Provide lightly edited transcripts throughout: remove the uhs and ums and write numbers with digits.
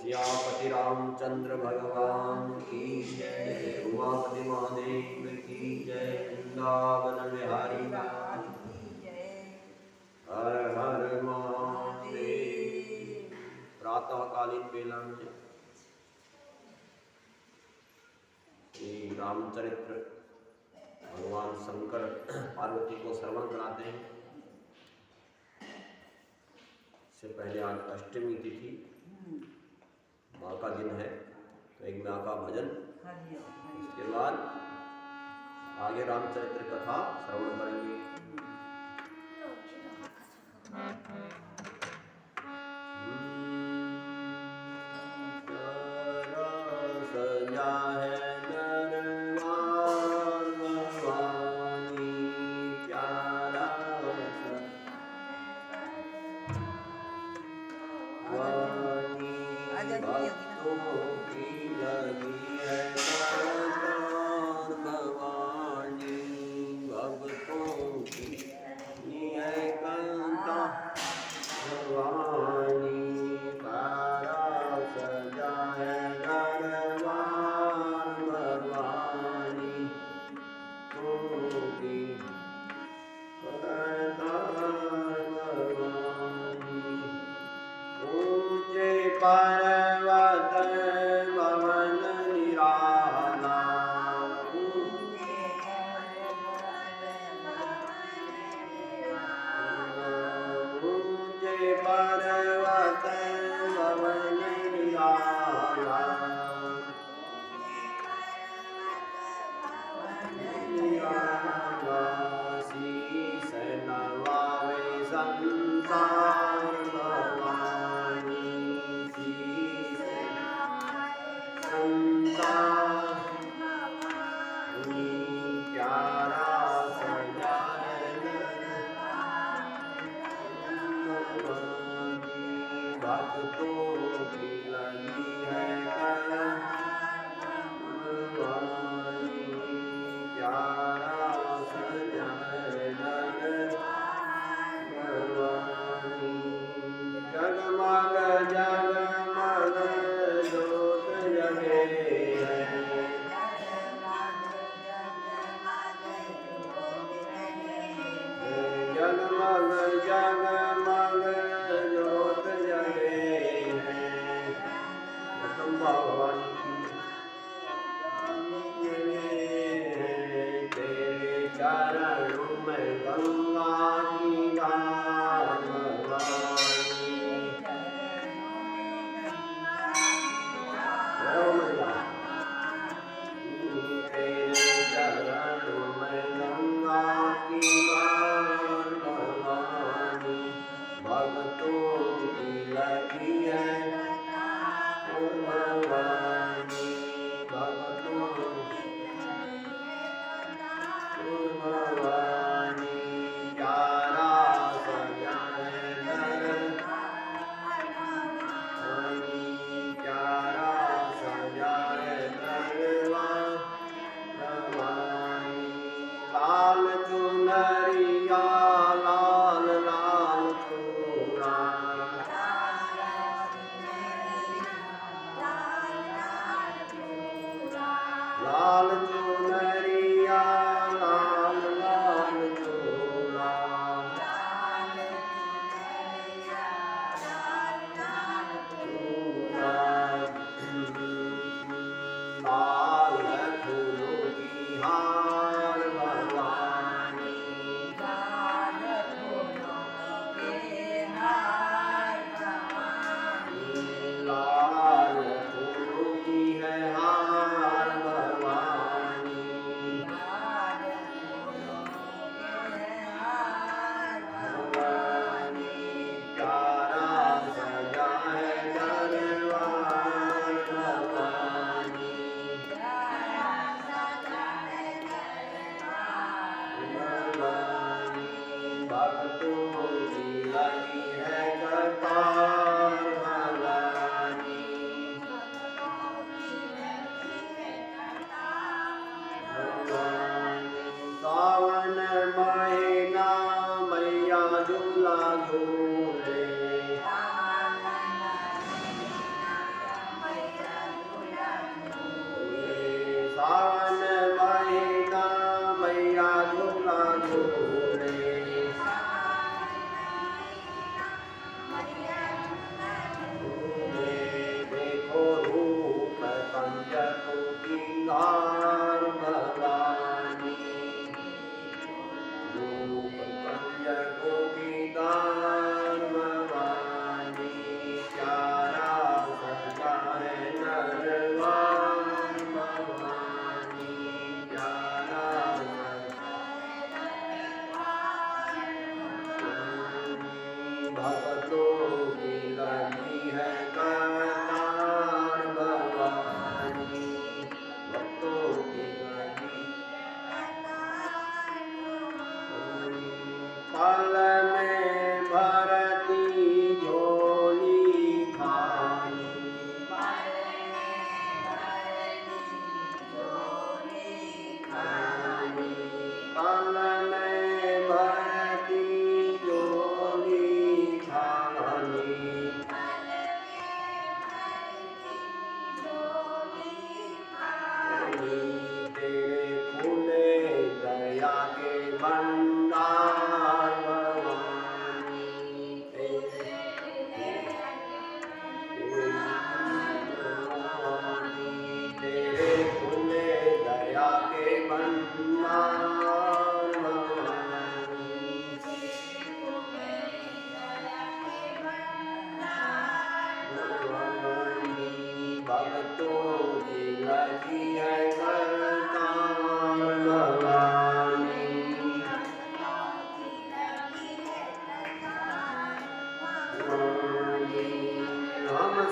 सियापति रामचंद्र भगवान की जय, उमापति महादेव की जय, वृंदावन बिहारी लाल की जय। हर हर महादेव। प्रातःकालीन वेला में श्री रामचरित्र भगवान शंकर पार्वती को श्रवण कराते हैं। इससे पहले आज अष्टमी तिथि माँ का दिन है, तो एक माँ का भजन, इसके बाद आगे रामचरित्र कथा श्रवण करेंगे। सजा है दरबार भवानी प्यारा भक्तों की लगी है दरबार भवानी, भक्तों की है कंता भवानी, प्यारा सजा है दरबार भवानी, की ऊंचे पर्वत भवन निराला, ऊंचे पर्वत भवन निराला, शीश नवावे संसार भवानी, शीश संसार प्यारा सजा है भवानी, भक्तों की लगी है भवानी, प्यारा सजा है भवानी, जगमग जगमग ज्योत जगे है, जगमग जगमग ज्योत जगे है, भगवान की तेरे चरणों में गंगा की धार भवानी, तेरे चरणों में गंगा की धार भवानी, भक्तों की लगी है भवानी, भक्तों भवानी, प्यारा सजा है भवानी, प्यारा सजा है भवानी, लाल चुनरिया लाल लाल चूड़ा,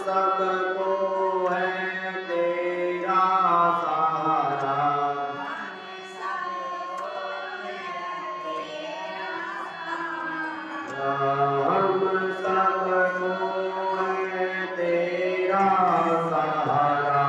सबको है तेरा सहारा, हम सबको है तेरा सहारा,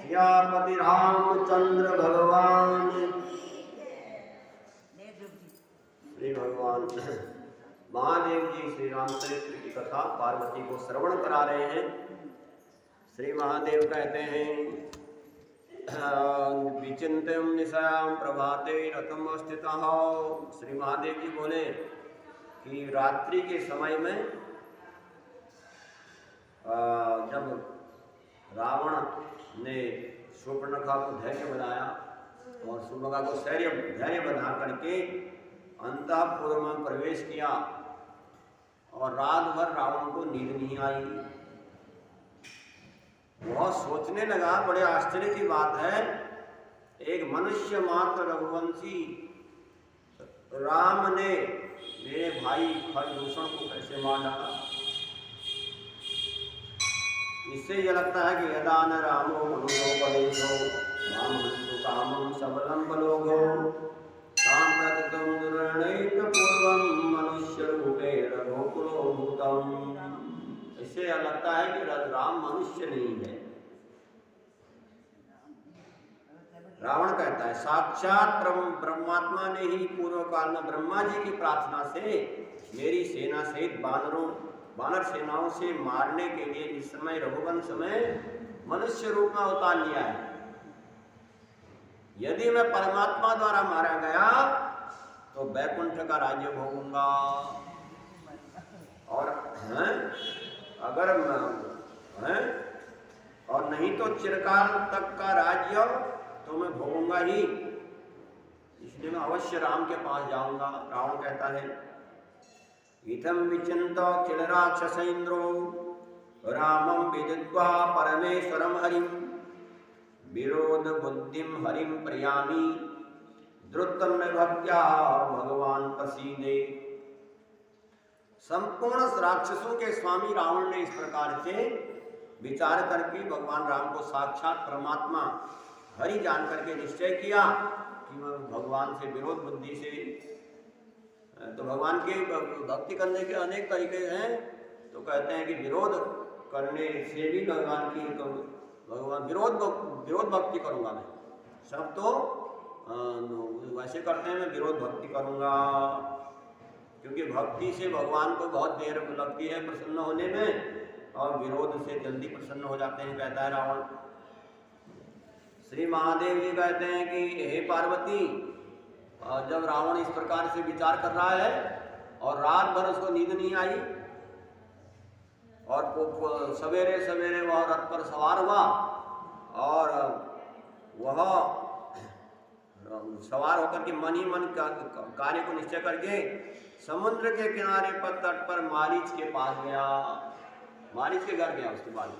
सियापति रामचंद्र भगवान। श्री भगवान महादेव जी श्री रामचरित्र की कथा पार्वती को श्रवण करा रहे हैं। श्री महादेव कहते हैं विचिंत्यम निशायाम प्रभाते रतम स्थितः। श्री महादेव जी बोले कि रात्रि के समय में जब रावण ने शूर्पणखा को धैर्य बनाया और शूर्पणखा को धैर्य बना करके अंतःपुर में प्रवेश किया और रात भर रावण को नींद नहीं आई। वह सोचने लगा, बड़े आश्चर्य की बात है, एक मनुष्य मात्र रघुवंशी राम ने मेरे भाई खरदूषण को कैसे मार डाला। इससे यह लगता है कि यदा न रामो मनुष्योपदेशो मामहंतु कामं सबलं बलोगो सांप्रतम दुर्णैत पूर्वं मनुष्य रूपे रघुकुलो भूतम। इससे यह लगता है कि राम मनुष्य नहीं है। रावण कहता है साक्षात ब्रह्मात्मा ने ही पूर्व काल में ब्रह्मा जी की प्रार्थना से मेरी सेना सहित वानर सेनाओं से मारने के लिए इस समय रघुवंश में मनुष्य रूप में अवतार लिया है। यदि मैं परमात्मा द्वारा मारा गया तो वैकुंठ का राज्य भोगूंगा, और अगर और नहीं तो चिरकाल तक का राज्य तो मैं भोगूंगा ही। इसलिए मैं अवश्य राम के पास जाऊंगा। रावण कहता है इथं विचिन्त्य किल राक्षसेन्द्रो रामं विदित्वा परमेश्वरं हरिं विरोध बुद्धिं हरिं प्रयामि द्रुतं में भक्त्या भगवान प्रसीदे। संपूर्ण राक्षसों के स्वामी रावण ने इस प्रकार से विचार करके भगवान राम को साक्षात परमात्मा हरि जान करके निश्चय किया कि मैं भगवान से विरोध बुद्धि से, तो भगवान के भक्ति करने के अनेक तरीके हैं। तो कहते हैं कि विरोध करने से भी भगवान विरोध भक्ति करूंगा मैं। सब तो वैसे करते हैं, मैं विरोध भक्ति करूंगा क्योंकि भक्ति से भगवान को बहुत देर लगती है प्रसन्न होने में और विरोध से जल्दी प्रसन्न हो जाते हैं, कहता है रावण। श्री महादेव जी कहते हैं कि हे पार्वती, जब रावण इस प्रकार से विचार कर रहा है और रात भर उसको नींद नहीं आई और सवेरे सवेरे वह रथ पर सवार हुआ और वह सवार होकर के मन ही मन कार्य को निश्चय करके समुद्र के किनारे पर तट पर मारीच के पास गया, मारीच के घर गया। उसके बाद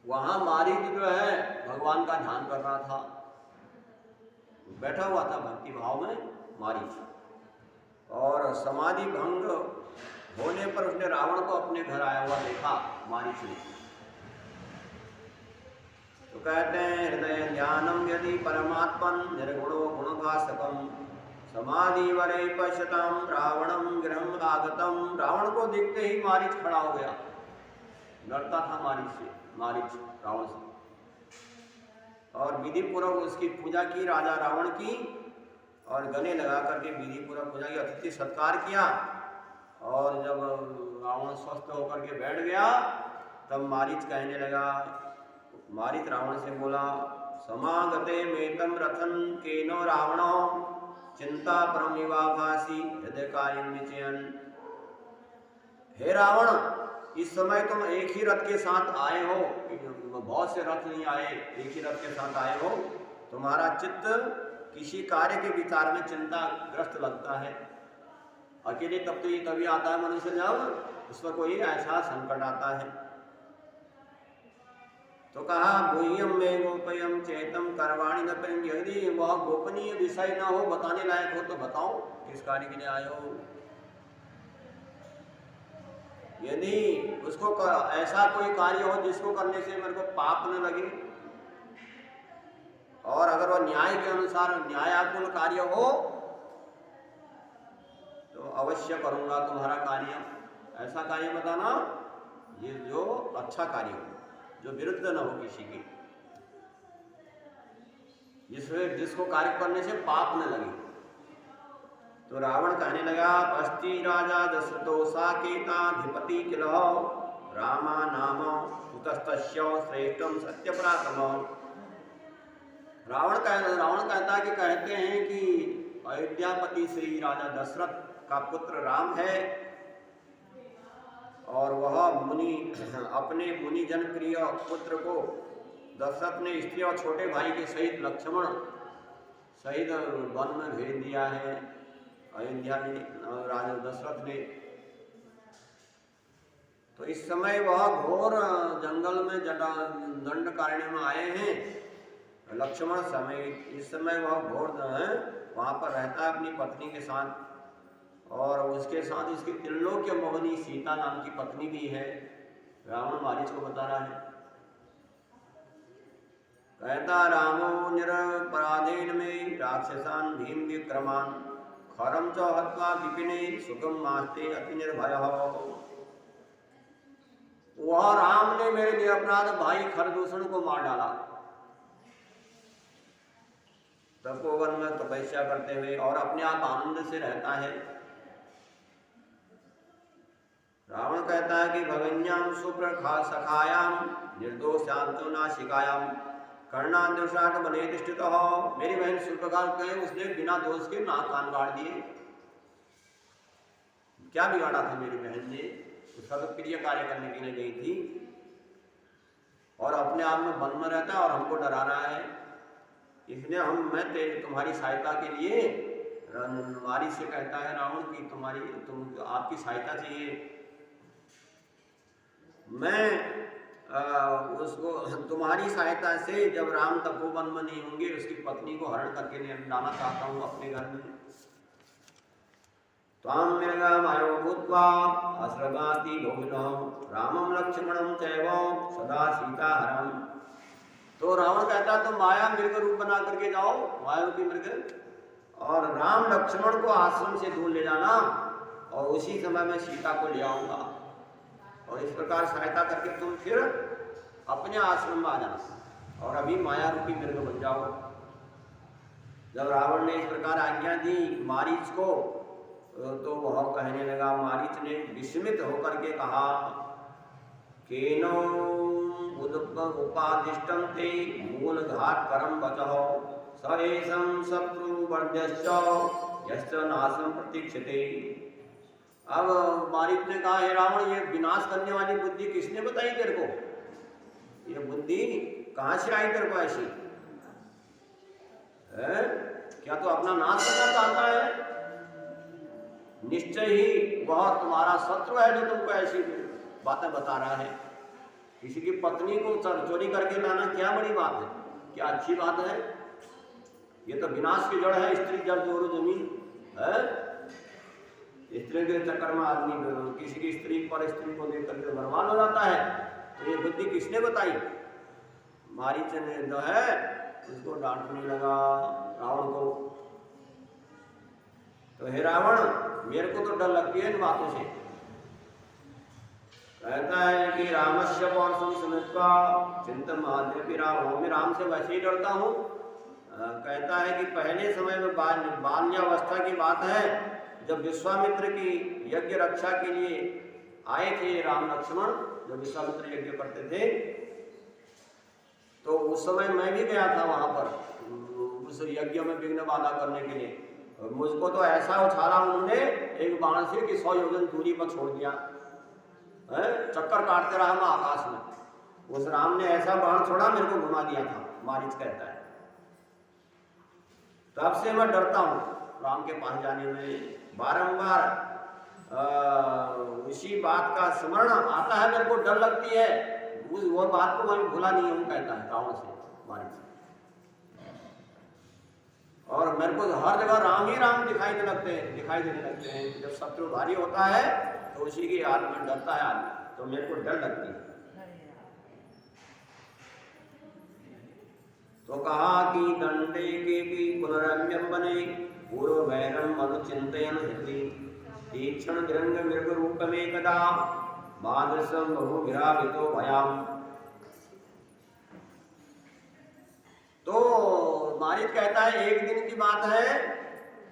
वहां मारीच जो है भगवान का ध्यान कर रहा था, बैठा हुआ था भक्ति भाव में मारीच। और समाधि भंग होने पर उसने रावण को अपने घर आया हुआ देखा मारीच ने। तो कहते हैं हृदय ध्यानम यदि परमात्मन निर्गुणो गुणभासकम समाधि वरे पश्यताम रावणम गृहम आगतम। रावण को देखते ही मारीच खड़ा हो गया, डरता था मारीच रावण से। और विधि पूर्वक उसकी पूजा की राजा रावण की, और गले लगा करके विधि पूर्वक पूजा की, अतिथि सत्कार किया। और जब रावण स्वस्थ होकर के बैठ गया तब मारीच कहने लगा, मारीच रावण से बोला, समागते मेतम रथन केनो रावणो चिंता परमिवाभासी हृदय कार्यं निचयन। हे रावण, इस समय तुम एक ही रथ के साथ आए हो, बहुत से रथ नहीं आए, एक ही रथ के साथ आए हो। तुम्हारा चित्त किसी कार्य के विचार में चिंताग्रस्त लगता है। अकेले तब तो ये तभी आता है मनुष्य जब उस पर कोई ऐसा संकट आता है। तो कहा, गुह्यम में गोपयम चेतम करवाणी न प्रेम। यदि वह गोपनीय विषय न हो, बताने लायक हो तो बताओ किस कार्य के लिए आए हो। यदि उसको ऐसा कोई कार्य हो जिसको करने से मेरे को पाप न लगे, और अगर वह न्याय के अनुसार न्यायाकुल कार्य हो तो अवश्य करूंगा तुम्हारा कार्य। ऐसा कार्य बताना ये जो अच्छा कार्य हो, जो विरुद्ध न हो किसी के, जिसको कार्य करने से पाप न लगे। तो रावण कहने लगा, अस्ति राजा दशरथो साकेताधिपति किल रामा नाम सुतस्तस्य श्रेष्ठम सत्यपराक्रम। रावण कहता है कि कहते हैं कि अयोध्यापति श्री राजा दशरथ का पुत्र राम है, और वह मुनि अपने मुनि जनप्रिय पुत्र को दशरथ ने स्त्री और छोटे भाई के सहित लक्ष्मण सहित वन में भेज दिया है अयोध्या में राजा दशरथ ने। तो इस समय वह घोर जंगल में दंडकारण्य में आए हैं लक्ष्मण समेत। इस समय वह घोर वहां पर रहता है अपनी पत्नी के साथ, और उसके साथ इसकी त्रिलोक्य मोहिनी सीता नाम की पत्नी भी है। रावण मारीच को बता रहा है, कहता, रामो निरपराधेन में राक्षसान भीम विक्रमान खरम च हत्वा विपिने सुखम मास्ते अति निर्भय। वह राम ने मेरे निरपराध भाई खरदूषण को मार डाला, तपोवन में तपस्या करते हुए, और अपने आप आनंद से रहता है। रावण कहता है कि भगन्याम सुप्रखा सखायाम निर्दोषांतो नाशिकायाम कर्णांदुषाट बने तिष्ठित हो। मेरी बहन सुप्रखा कहे उसने बिना दोष के नाक कान काट दिए। क्या बिगाड़ा था मेरी बहन ने? उसका तो प्रिय कार्य करने के लिए गई थी, और अपने आप में वन में रहता है और हमको डरा रहा है। इसलिए मैं तुम्हारी सहायता के लिए मारी से कहता है रावण की आपकी सहायता चाहिए। मैं उसको तुम्हारी सहायता से जब राम तपोवन में नहीं होंगे उसकी पत्नी को हरण करके लाना चाहता हूँ अपने घर में। त्वां मृगमायो भूत्वा अस्रगाति भोगिनो रामम लक्ष्मणम चैव सदा सीताहरम। तो रावण कहता तो माया मृग रूप बना करके जाओ, माया रूपी मृग, और राम लक्ष्मण को आश्रम से दूर ले जाना, और उसी समय मैं सीता को ले आऊंगा, और इस प्रकार सहायता करके तुम फिर अपने आश्रम में आ जाना और अभी माया रूपी मृग बन जाओ। जब रावण ने इस प्रकार आज्ञा दी मारीच को, तो वह कहने लगा, मारीच ने विस्मित होकर के कहा, केनो उपादिष्टं ते मूल घाट करम बचो सएषं शत्रु वर्ध्यश्च यश्च नाशं प्रतीक्षते। अब मारीच ने कहा, हे रावण, ये विनाश करने वाली बुद्धि किसने बताई तेरे को? ये बुद्धि कहां से आई तेरे को ऐसी है? क्या तू अपना नाश करना चाहता है? निश्चय ही वह तुम्हारा शत्रु है जो तुमको ऐसी बातें बता रहा है। किसी की पत्नी को चोरी करके लाना क्या बड़ी बात है, क्या अच्छी बात है? ये तो विनाश की जड़ है। स्त्री जड़ जोरो जमीन है। स्त्री के चक्कर में आदमी किसी की स्त्री पर स्त्री को देख करके बर्बाद हो जाता है। तो ये बुद्धि किसने बताई? मारीच ने जो है उसको डांटने लगा रावण को। तो हे रावण, मेरे को तो डर लगती है इन बातों से। कहता है कि रामस्य पौरुषम सुमित्वा चिंतमाद्यपि रावणो, मैं राम से वैसे ही डरता हूँ। कहता है कि पहले समय में बाल्यावस्था की बात है, जब विश्वामित्र की यज्ञ रक्षा के लिए आए थे राम लक्ष्मण, जब विश्वामित्र यज्ञ करते थे, तो उस समय मैं भी गया था वहां पर उस यज्ञ में विघ्न बाधा करने के लिए। मुझको तो ऐसा उछाला उन्होंने एक बाण से कि 100 योजन दूरी पर छोड़ दिया, चक्कर काटते रहा मैं आकाश में। उस राम ने ऐसा बाण छोड़ा, मेरे को घुमा दिया था, मारीच कहता है। तब से मैं डरता हूँ राम के पास जाने में। बारंबार उसी बात का स्मरण आता है, मेरे को डर लगती है। वो बात को मैं भूला नहीं हूँ, कहता है रावण से, मारीच। और मेरे को हर जगह राम ही राम दिखाई देने लगते हैं। जब शत्रु भारी होता है तो उसी की याद में डरता है आदमी, तो मेरे को डर लगती है। तो कहा कि दंडे के भी पुनरम्यम बने पूर्व वैरम अनुचिंतयन हृदि तीक्ष्ण निरंग मृग रूप में कदा मादृशम बहु विरावितो भयाम। तो मारीच कहता है एक दिन की बात है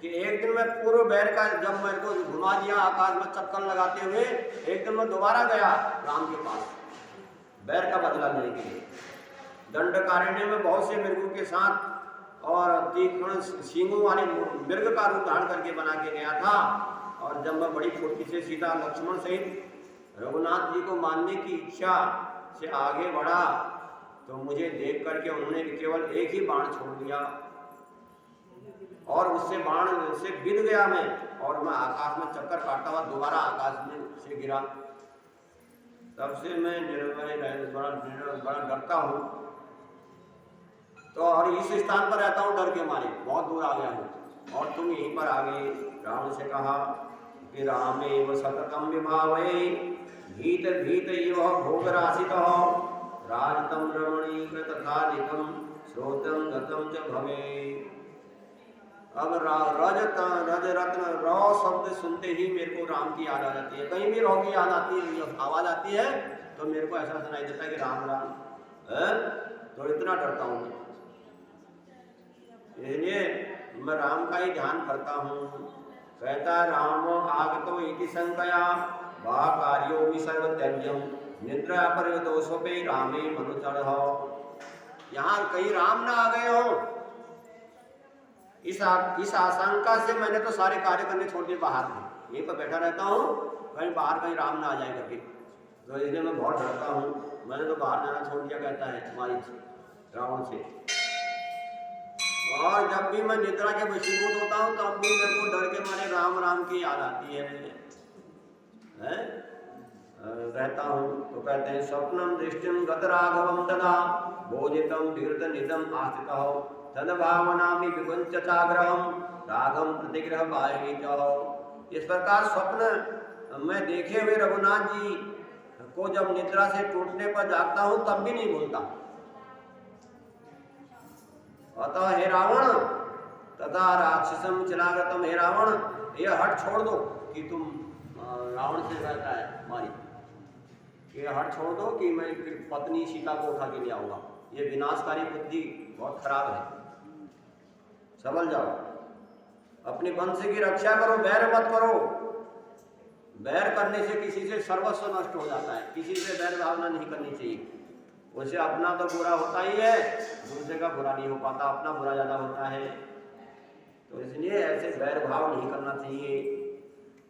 कि एक दिन में पूर्व बैर का जब मेरे को घुमा दिया आकाश में चक्कर लगाते हुए, एक दिन मैं दोबारा गया राम के पास बैर का बदला लेने के लिए। दंडकारण्य में बहुत से मृगों के साथ और तीक्ष्ण सींगों वाले मृग का रूप धारण करके बना के गया था। और जब मैं बड़ी फुर्ती से सीता लक्ष्मण सहित रघुनाथ जी को मानने की इच्छा से आगे बढ़ा, तो मुझे देख करके उन्होंने केवल एक ही बाण छोड़ दिया और उससे बाण से बिध गया मैं, और मैं आकाश में चक्कर काटता हुआ दोबारा आकाश में से गिरा। तब से मैं निर्भय बड़ा डरता हूँ। तो और इस स्थान पर रहता हूँ डर के मारे, बहुत दूर आ गया हूँ और तुम यहीं पर आ गए। रावण से कहा कि रामेव सततम विभावे भीत भीत इव भोग राशित राजतम रमणीक तथाधिकम श्रोतम गतम च भवे। अब रज रत्न रौ शब्द सुनते ही मेरे को राम की याद आ जाती है। कहीं भी रौ की याद आती है, आवाज आती है तो मेरे को ऐसा सुनाई देता है कि राम राम है। तो इतना डरता हूँ मैं, इसलिए मैं राम का ही ध्यान करता हूँ। कहता रामो आगतो इति संकया वा कार्यो भी सर्व त्यज्यम निद्रा पर दोषोपे रामे मनु चढ़ो। यहाँ कहीं राम ना आ गए हो, इस आशंका से मैंने तो सारे कार्य करने छोड़ दिए, बाहर में यहीं पर बैठा रहता हूँ, कहीं बाहर कहीं राम ना आ जाए करके। तो इसलिए मैं बहुत डरता हूँ, मैंने तो बाहर जाना छोड़ दिया, कहता है मारीच रावण से। और जब भी मैं निद्रा के वशीभूत होता हूँ तब भी मेरे को डर के मारे राम राम की याद आती है? रहता हूँ। तो कहते हैं स्वप्नम दृष्टिम गत राघवम तदा बोधितम तीर्थ निधम आस्थितौ तद भावनामि विगुंच चाग्रहम राघम प्रतिग्रह पायि च। इस प्रकार स्वप्न मैं देखे हुए रघुनाथ जी को जब निद्रा से टूटने पर जागता हूँ तब भी नहीं भूलता। अतः हे रावण तथा राक्षसम चिलागतम, हे रावण ये हट छोड़ दो कि तुम रावण से कहता है मारी, ये हट छोड़ दो कि मैं पत्नी सीता को उठा के ले आऊंगा। ये विनाशकारी बुद्धि बहुत खराब है, संभल जाओ, अपनी वंश की रक्षा करो, बैर मत करो। बैर करने से किसी से सर्वस्व नष्ट हो जाता है, किसी से बैर भावना नहीं करनी चाहिए। उसे अपना तो बुरा होता ही है, दूसरे का बुरा नहीं हो पाता, अपना बुरा ज्यादा होता है। तो इसलिए ऐसे बैर भाव नहीं करना चाहिए।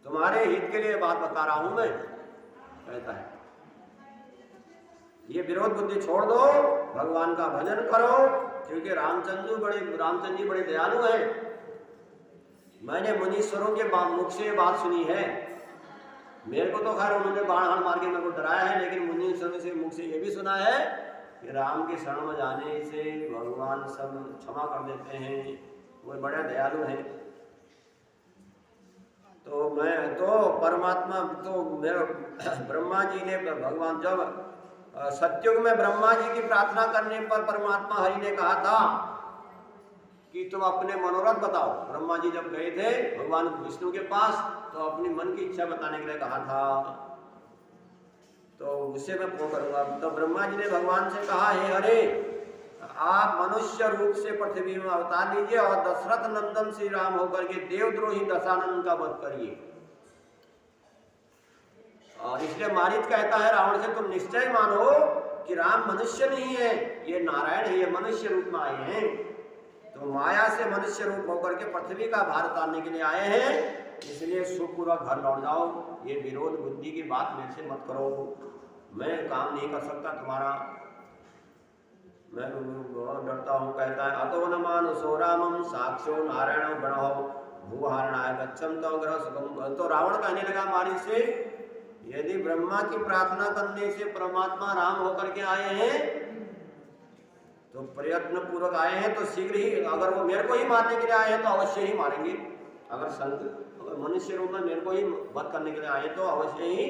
तुम्हारे हित के लिए बात बता रहा हूं मैं, कहता है। ये विरोध बुद्धि छोड़ दो, भगवान का भजन करो, क्योंकि रामचंद्र जी बड़े दयालु हैं। मैंने मुनीश्वरों के मुख से बात सुनी है, मेरे को तो खैर उन्होंने बाण हाण मार के मेरे को डराया है, लेकिन मुनीश्वरों से मुख से ये भी सुना है कि राम के शरण में जाने से भगवान सब क्षमा कर देते हैं, वो बड़े दयालु हैं। तो मैं तो परमात्मा तो मेरे ब्रह्मा जी ने भगवान जब सत्युग में ब्रह्मा जी की प्रार्थना करने पर परमात्मा हरि ने कहा था कि तुम अपने मनोरथ बताओ। ब्रह्मा जी जब गए थे भगवान विष्णु के पास तो अपनी मन की इच्छा बताने के लिए कहा था, तो उससे मैं वो करूंगा। तो ब्रह्मा जी ने भगवान से कहा, हे हरे, आप मनुष्य रूप से पृथ्वी में अवतार लीजिए और दशरथ नंदन श्री राम होकर के देवद्रोही दशानन का वध करिए। और इसलिए मारीच कहता है रावण से, तुम निश्चय मानो कि राम मनुष्य नहीं है, ये नारायण है, ये मनुष्य रूप में आए हैं। तो माया से मनुष्य रूप होकर के पृथ्वी का भार उतारने के लिए आए हैं, इसलिए सुखपूर्वक घर लौट जाओ। ये विरोध बुद्धि की बात मेरे से मत करो, मैं काम नहीं कर सकता तुम्हारा, मैं बहुत डरता हूँ। कहता है, अतो न मानुषो रामम साक्षो नारायण गणो भूहारणाय गच्छन्तो ग्रह सुखम। तो रावण कहने लगा मारी से, यदि ब्रह्मा की प्रार्थना करने से परमात्मा राम होकर के आए हैं, तो प्रयत्न पूर्वक आए हैं, तो शीघ्र ही, अगर वो मेरे को ही मारने के लिए आए हैं तो अवश्य ही मारेंगे। अगर मनुष्य रूप में मेरे को ही वध करने के लिए आए तो अवश्य ही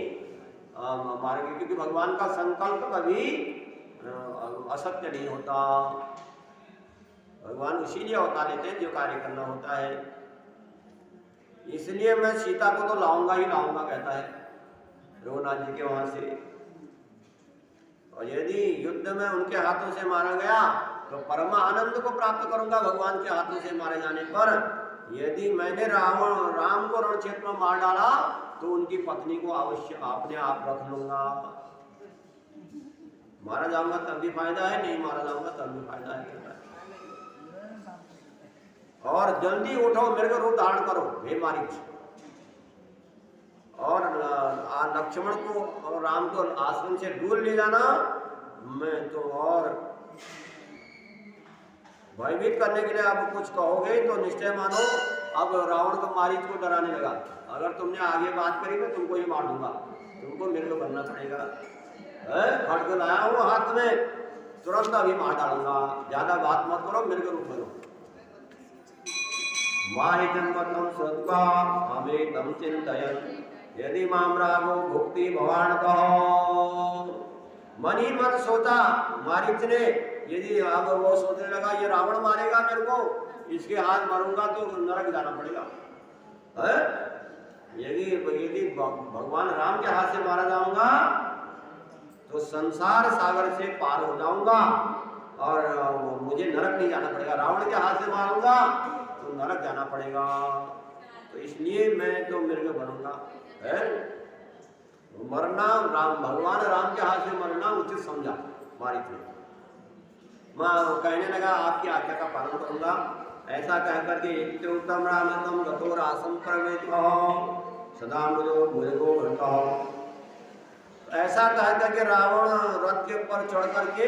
मारेंगे, क्योंकि भगवान का संकल्प कभी असत्य नहीं होता। भगवान इसीलिए अवतार लेते हैं जो कार्य करना होता है। इसलिए मैं सीता को तो लाऊंगा ही लाऊंगा, कहता है रघुनाथ जी के वहां से। और यदि युद्ध में उनके हाथों से मारा गया तो परमा आनंद को प्राप्त करूंगा भगवान के हाथों से मारे जाने पर। यदि मैंने राम को रण क्षेत्र में मार डाला तो उनकी पत्नी को अवश्य अपने आप रख लूंगा। मारा जाऊंगा तब भी फायदा है, नहीं मारा जाऊंगा तब भी फायदा है। और जल्दी उठो, मेरे को रूप धारण करो हे मारीच, और लक्ष्मण को और राम को आश्रम से दूर ले जाना। मैं तो और भयभीत करने के लिए आप कुछ कहोगे तो निश्चय मानो अब रावण को मारीच को डराने लगा। अगर तुमने आगे बात करी मैं तुमको ही मार दूंगा, तुमको मेरे को बनना पड़ेगा। खड़ग लाया हूँ हाथ में, तुरंत अभी मार डालूंगा, ज्यादा बात मत करो, मेरे को रूप करो। माहितम श्रुत्वा अमेतम चिंतयन् यदि माम रागो भुक्ति भवान कहो। मन ही मन सोचा मारीच ने, यदि अब वो सोचने लगा ये रावण मारेगा मेरे को, इसके हाथ मारूंगा तो नरक जाना पड़ेगा। यदि भगवान राम के हाथ से मारा जाऊंगा तो संसार सागर से पार हो जाऊंगा और मुझे नरक नहीं जाना पड़ेगा। रावण के हाथ से मारूंगा तो नरक जाना पड़ेगा, तो इसलिए मैं तो मेरे को बनूंगा है मरना। भगवान राम के हाथ से मरना उचित समझा मारीच ने। मैं कहने लगा आपकी आज्ञा का पालन करूंगा। ऐसा कह करके इत्युक्तम रामतम गतो रासम प्रवेतो सदा मुझको भरता। ऐसा कह करके रावण रथ के ऊपर चढ़ करके,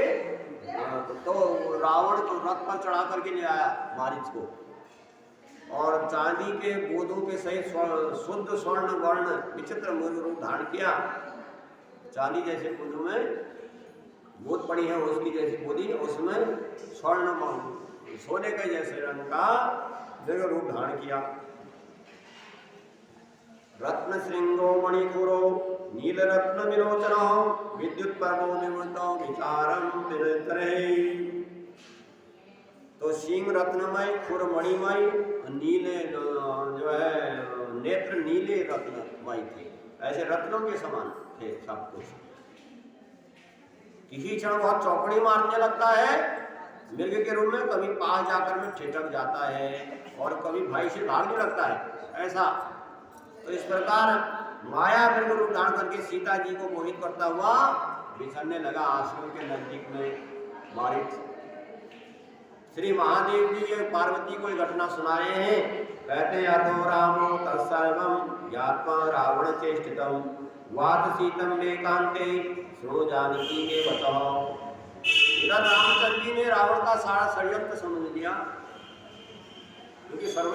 तो रावण को रथ पर चढ़ा करके ले आया मारीच को, और चांदी के बोधों के सहित शुद्ध स्वर्ण वर्ण विचित्र मृग रूप धारण किया। चांदी जैसे बोध में बोध पड़ी है उसकी जैसी बोधी, उसमें स्वर्ण सोने के जैसे रंग का मृग रूप धारण किया। रत्न श्रृंगो मणिपुरो नील रत्न विलोचनो विद्युत पर्वो निवृत्तो विचारम विनेत्रे। तो सिंह रत्नमय, खुर मणिमय, नीले जो है नेत्र नीले रत्नमय थे, ऐसे रत्नों के समान थे सब कुछ। किसी क्षण बहुत चौकड़ी मारने लगता है मृग के रूप में, कभी पास जाकर में ठिठक जाता है और कभी भाई से भागने लगता है ऐसा। तो इस प्रकार माया मृग रूप धारण करके सीता जी को मोहित करता हुआ बिछड़ने लगा आश्रम के नजदीक में मारीच। श्री महादेव जी ये पार्वती को घटना सुनाए हैं। कहते हैं अतो रामो तत्सर्वं ज्ञात्वा रावण चेष्टितम् वात शीतम एकांते सुनो जानकी के बचाओ। इधर रामचंद्र जी ने रावण का सारा षड्यंत्र समझ लिया, क्योंकि सर्व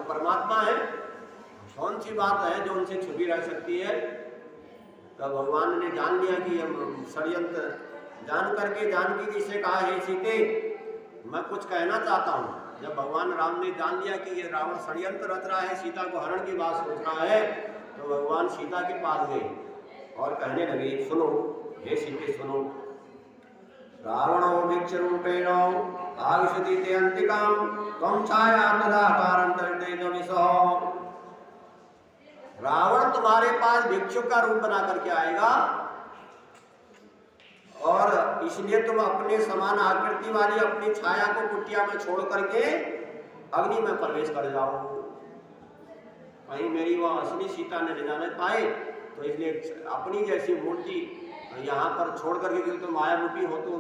परमात्मा है, कौन सी बात है जो उनसे छुपी रह सकती है। तो भगवान ने जान लिया कि षड्यंत्र, जान करके जानकी जी से कहा, हे सीते मैं कुछ कहना चाहता हूँ। जब भगवान राम ने जान लिया कि ये रावण षड्यंत्र रच रहा है, सीता को हरण की बात सोच रहा है, तो भगवान सीता के पास गए और कहने लगे, सुनो हे सीते सुनो, रावणो भिक्ष रूपेण आगच्छति ते अंतिकाम त्वं छाया तदाकारांतरितेन विसहो। रावण तुम्हारे पास भिक्षुक का रूप बना करके आएगा और इसलिए तुम अपने समान आकृति वाली अपनी छाया को कुटिया में छोड़ करके अग्नि में प्रवेश कर जाओ। कहीं मेरी वह असली सीता ने जाने पाए, तो इसलिए अपनी जैसी मूर्ति यहाँ पर छोड़ करके, क्योंकि तुम माया रूपी हो, तो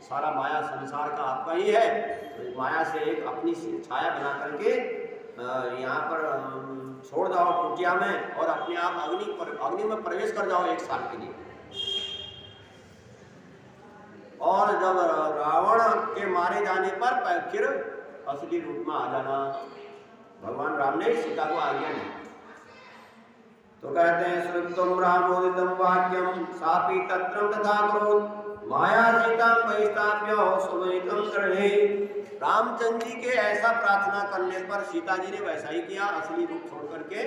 सारा माया संसार का आपका ही है, तो माया से एक अपनी छाया बना करके यहाँ पर छोड़ जाओ कुटिया में और अपने आप अग्नि में प्रवेश कर जाओ 1 साल के लिए। और जब रावण के मारे जाने पर फिर असली रूप में आ जाना। भगवान राम ने सीता को आज्ञा दी। तो कहते हैं, श्रुतम रामोदितम वाक्यम सापि तत्रम तथा करोत् माया सीता वैष्टाभ्यो सुमहितम करणे। रामचंद्र जी के ऐसा प्रार्थना करने पर सीता जी ने वैसा ही किया, असली रूप छोड़ करके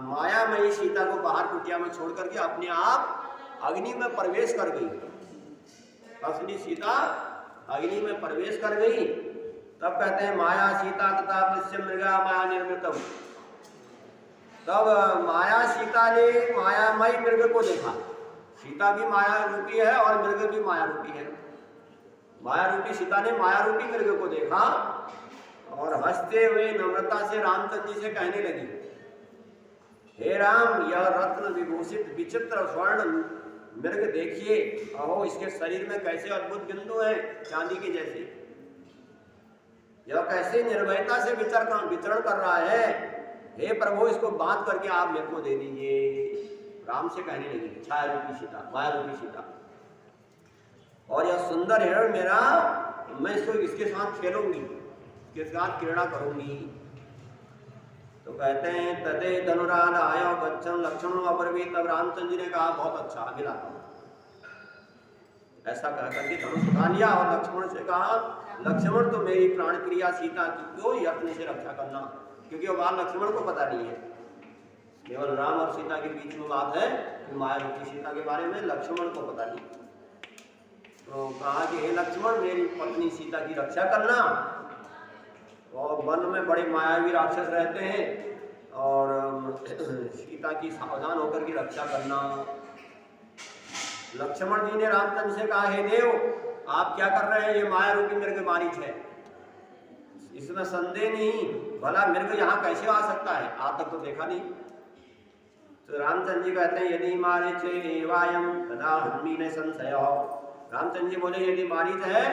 मायामयी सीता को बाहर कुटिया में छोड़ करके अपने आप अग्नि में प्रवेश कर गई। असली सीता अग्नि में प्रवेश कर गई। तब कहते हैं, माया सीता तथा पश्य मृगा माया निर्मितम। तब माया सीता ने मायामयी मृग को देखा। सीता भी माया रूपी है और मृग भी माया रूपी है। माया रूपी सीता ने माया रूपी मृग को देखा और हंसते हुए नम्रता से रामचंद्र जी से कहने लगी, हे राम, यह रत्न विभूषित विचित्र स्वर्ण मृग देखिए, अहो इसके शरीर में कैसे अद्भुत बिंदु हैं, चांदी के जैसे। यह कैसे निर्भयता से विचरण कर रहा है। हे प्रभु, इसको बांध करके आप मेरे को दे दीजिए। राम से कहने लगी, छाया रूपी सीता, माया रूपी सीता, और यह सुंदर हिरण मेरा, मैं इसके साथ खेलूंगी, इसके साथ क्रीड़ा करूंगी। तो कहते हैं, तदे धनुराध आयो गच्छन लक्ष्मण अब्रवीत। तब रामचंद्र जी ने कहा, बहुत अच्छा, आगे लाता हूं। ऐसा कह करके धनुष उठा लिया और लक्ष्मण से कहा, लक्ष्मण तो मेरी प्राण क्रिया सीता को यत्न से रक्षा करना, क्योंकि वो बात लक्ष्मण को पता नहीं है, केवल राम और सीता के बीच में बात है कि माया रूपी सीता के बारे में लक्ष्मण को पता नहीं। तो कहा कि हे लक्ष्मण, मेरी पत्नी सीता की रक्षा करना, और वन में बड़े मायावी राक्षस रहते हैं और सीता की सावधान होकर की रक्षा करना। लक्ष्मण जी ने रामचंद्र से कहा, हे देव, आप क्या कर रहे हैं, ये माया रूपी मृग मारीच है, इसमें संदेह नहीं, भला मृग यहाँ कैसे आ सकता है, आज तक तो देखा नहीं। तो रामचंद्र जी कहते हैं, यदि मारीच एवायम तदा हन्मी ने संशय। रामचंद्र जी बोले, यदि मारीच है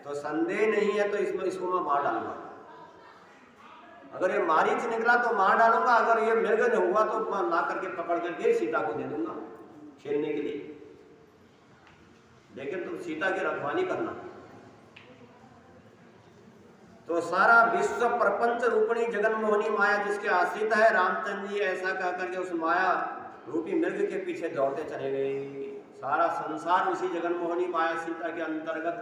तो संदेह नहीं है, तो इसको मैं मार डालूंगा। अगर ये मारीच निकला तो मार डालूंगा, अगर ये मृग हुआ तो मैं ला करके पकड़ करके सीता को दे दूंगा खेलने के लिए, लेकिन तुम सीता की रखवाली करना। तो सारा विश्व प्रपंच रूपणी जगन्मोहनी माया जिसके आश्रित है, रामचंद्र जी ऐसा कह करके उस माया रूपी मृग के पीछे दौड़ते चले गए। सारा संसार उसी जगन्मोहनी माया सीता के अंतर्गत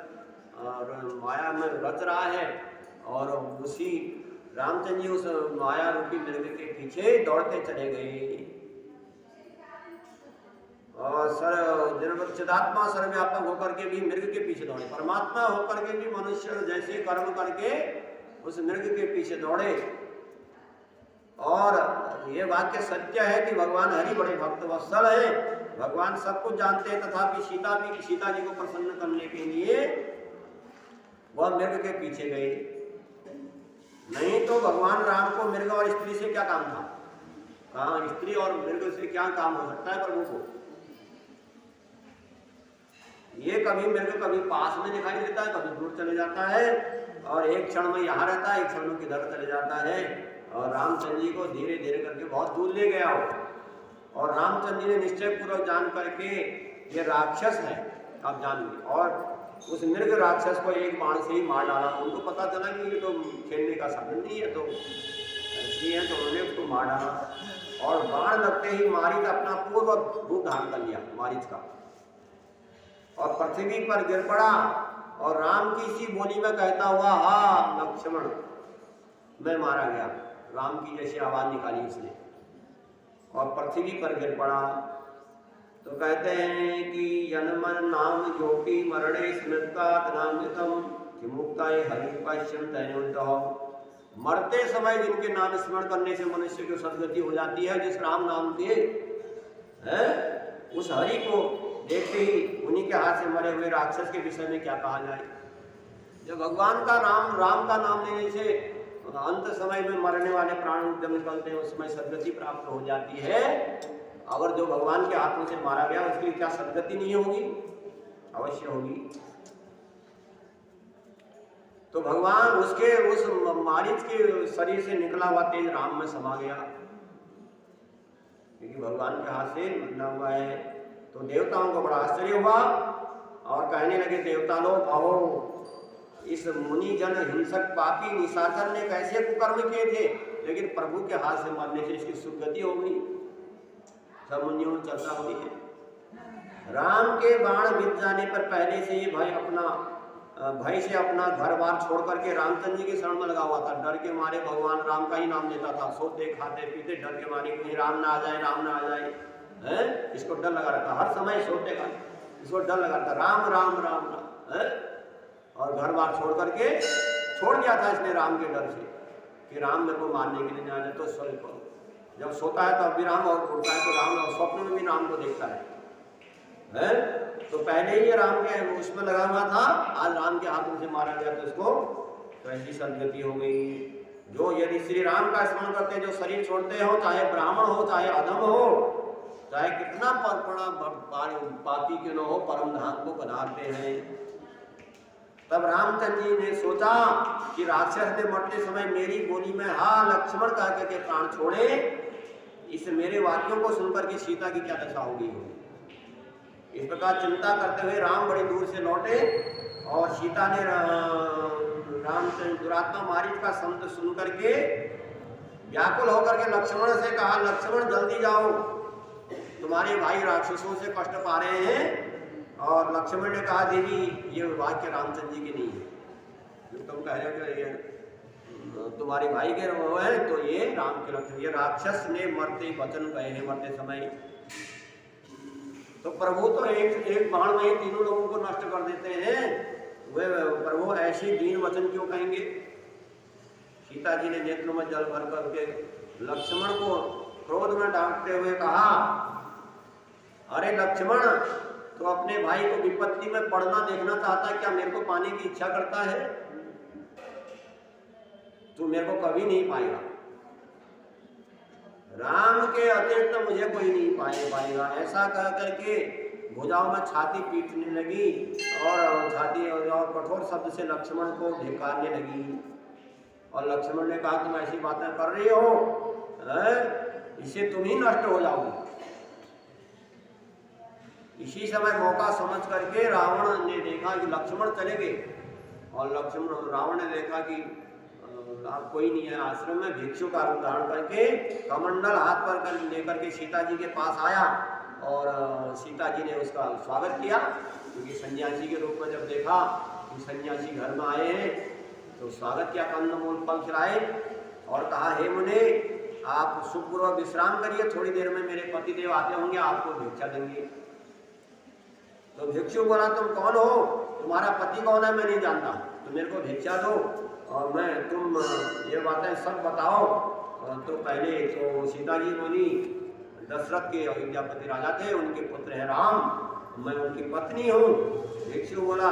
माया में रच रहा है, और उसी रामचंद्र जी उस माया रूपी मृग के पीछे दौड़ते चले गए। और चिदात्मा सर्वव्यापक होकर के भी मृग के पीछे दौड़े, परमात्मा होकर के भी मनुष्य जैसे कर्म करके उस मृग के पीछे दौड़े। और ये वाक्य सत्य है कि भगवान हरि बड़े भक्त वत्सल है, भगवान सब कुछ जानते हैं, तथापि सीता जी को प्रसन्न करने के लिए वह मृग के पीछे गए। नहीं तो भगवान राम को मृग और स्त्री से क्या काम था, कहाँ स्त्री और मृग से क्या काम हो सकता है प्रभु को। ये कभी मृग कभी पास में दिखाई देता है, कभी दूर चले जाता है, और एक क्षण में यहाँ रहता है, एक क्षण में किधर चले जाता है। और रामचंद्र जी को धीरे धीरे करके बहुत दूर ले गया हो, और रामचंद्र जी ने निश्चय पूर्वक जान करके ये राक्षस है आप जानिए, और उस मृग राक्षस को एक बाण से ही मार डाला। उनको पता चला कि ये तो खेलने का साधन नहीं है, तो ऐसी है, तो उन्होंने उसको मार डाला। और बाण लगते ही मारीच अपना पूर्व रूप धारण कर लिया मारीच का, और पृथ्वी पर गिर पड़ा और राम की इसी बोली में कहता हुआ हा लक्ष्मण, मैं मारा गया, राम की जैसी आवाज निकाली उसने और पृथ्वी पर गिर पड़ा। तो कहते हैं कि जन्मन नाम योगी मरणे स्मृतात् नामृतम कि मुक्ताय हरि पश्यम तैनुद्धौ। मरते समय जिनके नाम स्मरण करने से मनुष्य की सद्गति हो जाती है, जिस राम नाम के उस हरि को देखते ही उन्हीं के हाथ से मरे हुए राक्षस के विषय में क्या कहा जाए। जब भगवान का नाम, राम का नाम लेने से अंत समय में मरने वाले प्राण जब निकलते हैं उस समय सद्गति प्राप्त हो जाती है। अगर जो भगवान के हाथों से मारा गया उसकी क्या सद्गति नहीं होगी? अवश्य होगी। तो भगवान उसके उस मारीच के शरीर से निकला हुआ तेज राम में समा गया, क्योंकि भगवान के हाथ से बना हुआ है। तो देवताओं को बड़ा आश्चर्य हुआ और कहने लगे, देवता लोग आओ, इस मुनि जन हिंसक पापी निशाचर ने कैसे कुकर्म किए थे, लेकिन प्रभु के हाथ से मरने से इसकी सुगति हो गई। सब मुनियों में चर्चा हो रही है। राम के बाण बीत जाने पर पहले से ये भय से अपना घर बार छोड़ करके रामचंद्र जी के शरण में लगा हुआ था। डर के मारे भगवान राम का ही नाम लेता था, सोते खाते पीते डर के मारे कहीं राम ना आ जाए, राम ना आ जाए, है इसको डर लगा रहता, हर समय सोते का इसको डर लगा रहता, राम राम राम राम है। और घर बार छोड़ करके छोड़ दिया था इसने राम के डर से कि राम मेरे को मारने के लिए ना आ जाए। तो जब सोता है तब भी राम और उठता है तो राम, और स्वप्न में भी राम को देखता है। तो पहले ही राम के उसमें लगा हुआ था, आज राम के हाथों से मारा गया तो इसको तो ऐसी सद्गति हो गई। जो यदि श्री राम का स्मरण करते, जो शरीर छोड़ते हो, चाहे ब्राह्मण हो चाहे अधम हो, चाहे कितना पापी क्यों न हो, परम धाम को पधारते हैं। तब रामचंद्र जी ने सोचा कि राक्षस ने मरते समय मेरी बोली में हा लक्ष्मण कह करके प्राण छोड़े, इस मेरे वाक्यों को सुनकर के सीता की क्या दशा होगी। इस प्रकार चिंता करते हुए राम बड़ी दूर से लौटे और सीता ने रामचंद्र दुरात्मा मारीच का शब्द सुन करके व्याकुल होकर के लक्ष्मण से कहा, लक्ष्मण जल्दी जाओ, तुम्हारे भाई राक्षसों से कष्ट पा रहे हैं। और लक्ष्मण ने कहा, देवी ये वाक्य रामचंद्र जी के नहीं है, जो तुम कह रहे हो तुम्हारे भाई के वो है, तो ये राम के लक्ष्मण, ये राक्षस ने मरते वचन कहे हैं मरते समय। तो प्रभु तो एक बाण में ही तीनों लोगों को नष्ट कर देते हैं, वे प्रभु ऐसे दीन वचन क्यों कहेंगे। सीता जी ने नेत्रों में जल भर करके लक्ष्मण को क्रोध में डांटते हुए कहा, अरे लक्ष्मण, तो अपने भाई को विपत्ति में पड़ना देखना चाहता है क्या? मेरे को पाने की इच्छा करता है? तू मेरे को कभी नहीं पाएगा, राम के अतिरिक्त मुझे कोई नहीं पाएगा। ऐसा कह करके भुजाओं में छाती पीटने लगी और छाती और कठोर शब्द से लक्ष्मण को धिक्कारने लगी। और लक्ष्मण ने कहा, तुम ऐसी बातें कर रही हो, इससे तुम ही नष्ट हो जाओगे। इसी समय मौका समझ करके रावण ने देखा कि लक्ष्मण चले गए, और रावण ने देखा कि आप कोई नहीं है आश्रम में, भिक्षु का रूप धारण करके कमंडल हाथ पर लेकर के सीता जी के पास आया और सीता जी ने उसका स्वागत किया, क्योंकि सन्यासी के रूप में जब देखा कि सन्यासी घर में आए हैं तो स्वागत किया, कंदमूल फल खिलाए और कहा, हे मुने आप सुखपूर्वक विश्राम करिए, थोड़ी देर में मेरे पतिदेव आते होंगे, आपको भिक्षा देंगे। तो भिक्षु बोला, तुम कौन हो, तुम्हारा पति कौन है, मैं नहीं जानता, तो मेरे को भिक्षा दो और तुम ये बातें सब बताओ। तो पहले तो सीता जी बोली, दशरथ के अयोध्यापति राजा थे, उनके पुत्र हैं राम, मैं उनकी पत्नी हूँ। भिक्षु बोला,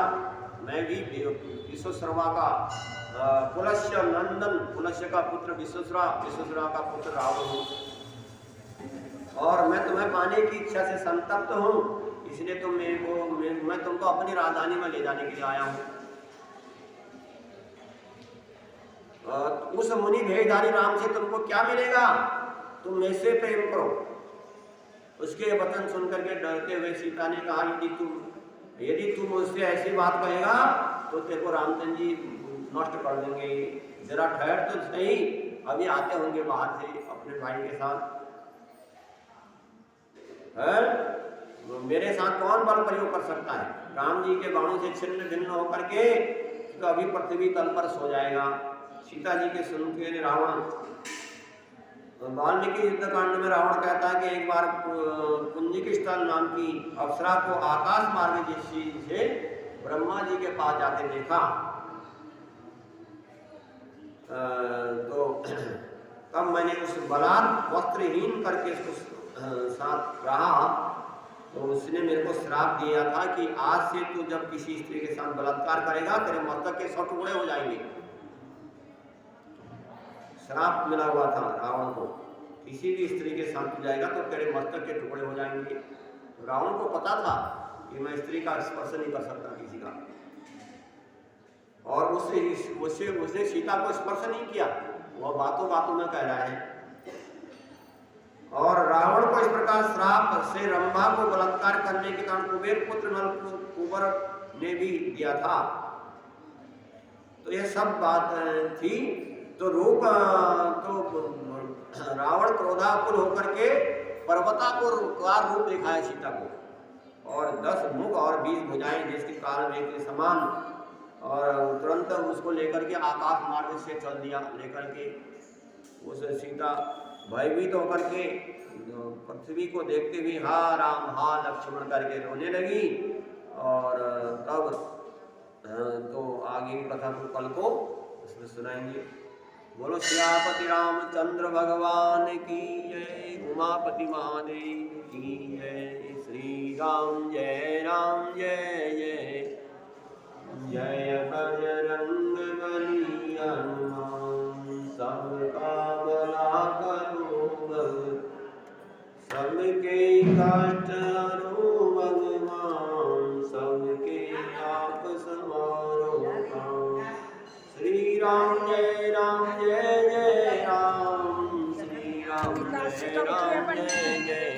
मैं भी विश्वश्रवा का पुलस्य नंदन, पुलस्य का पुत्र विश्वश्रवा का पुत्र रावण हूँ, और मैं तुम्हें पाने की इच्छा से संतप्त हूँ, इसलिए तुम मैं तुमको अपनी राजधानी में ले जाने के लिए आया हूँ। उस मुनि भेषधारी राम से तुमको क्या मिलेगा, तुम मेरे से प्रेम करो, उसके वचन सुनकर के डरते हुए सीता ने कहा, यदि तू मुझसे ऐसी बात कहेगा तो तेरे को रामचंद्र जी नष्ट कर देंगे। जरा ठहर तो सही, अभी आते होंगे बाहर से अपने भाई के साथ। है मेरे साथ कौन बल प्रयोग कर सकता है? राम जी के बाणों से छिन्न भिन्न होकर के तो अभी पृथ्वी तल पर सो जाएगा। सीता जी के सुन के रावण, वाल्मीकि युद्ध कांड में रावण कहता है कि एक बार कुंजिक स्थल नाम की अप्सरा को आकाश मार्ग से ब्रह्मा जी के पास जाते देखा। तो तब मैंने उस बलात् वस्त्रहीन करके उसको साथ रहा, तो उसने मेरे को श्राप दिया था कि आज से तू जब किसी स्त्री के साथ बलात्कार करेगा तेरे मस्तक के 100 टुकड़े हो जाएंगे। श्राप मिला हुआ था रावण को, किसी भी स्त्री के साथ जाएगा तो तेरे मस्तक के टुकड़े हो जाएंगे। रावण को पता था कि मैं स्त्री का स्पर्श नहीं कर सकता किसी का, और उसने सीता को स्पर्श नहीं किया, वह बातों बातों में कह रहा है। और रावण को इस प्रकार श्राप से रंभा को बलात्कार करने के कारण कुबेर पुत्र नलकुबर ने भी दिया था। तो यह सब बात थी। तो रावण क्रोधाकुल होकर के पर्वताकार रूप दिखाया सीता को, और 10 मुख और 20 भुजाएं जिसके काल मेघ के समान, और तुरंत उसको लेकर के आकाश मार्ग से चल दिया। लेकर के उस सीता भयभीत होकर के पृथ्वी को देखते हुए हा राम हा लक्ष्मण करके रोने लगी। और तब तो आगे की कथा को कल को उसमें सुनाएंगे। बोलो सियापति रामचंद्र भगवान की जय, उमापति महादेव की जय। श्री राम जय जय जय बजरंग बली हनुमान, सबका भला करो सबके कष्ट हरो भगवान, सबके आप संवारो काम। श्री राम जय जय राम, श्री राम जय जय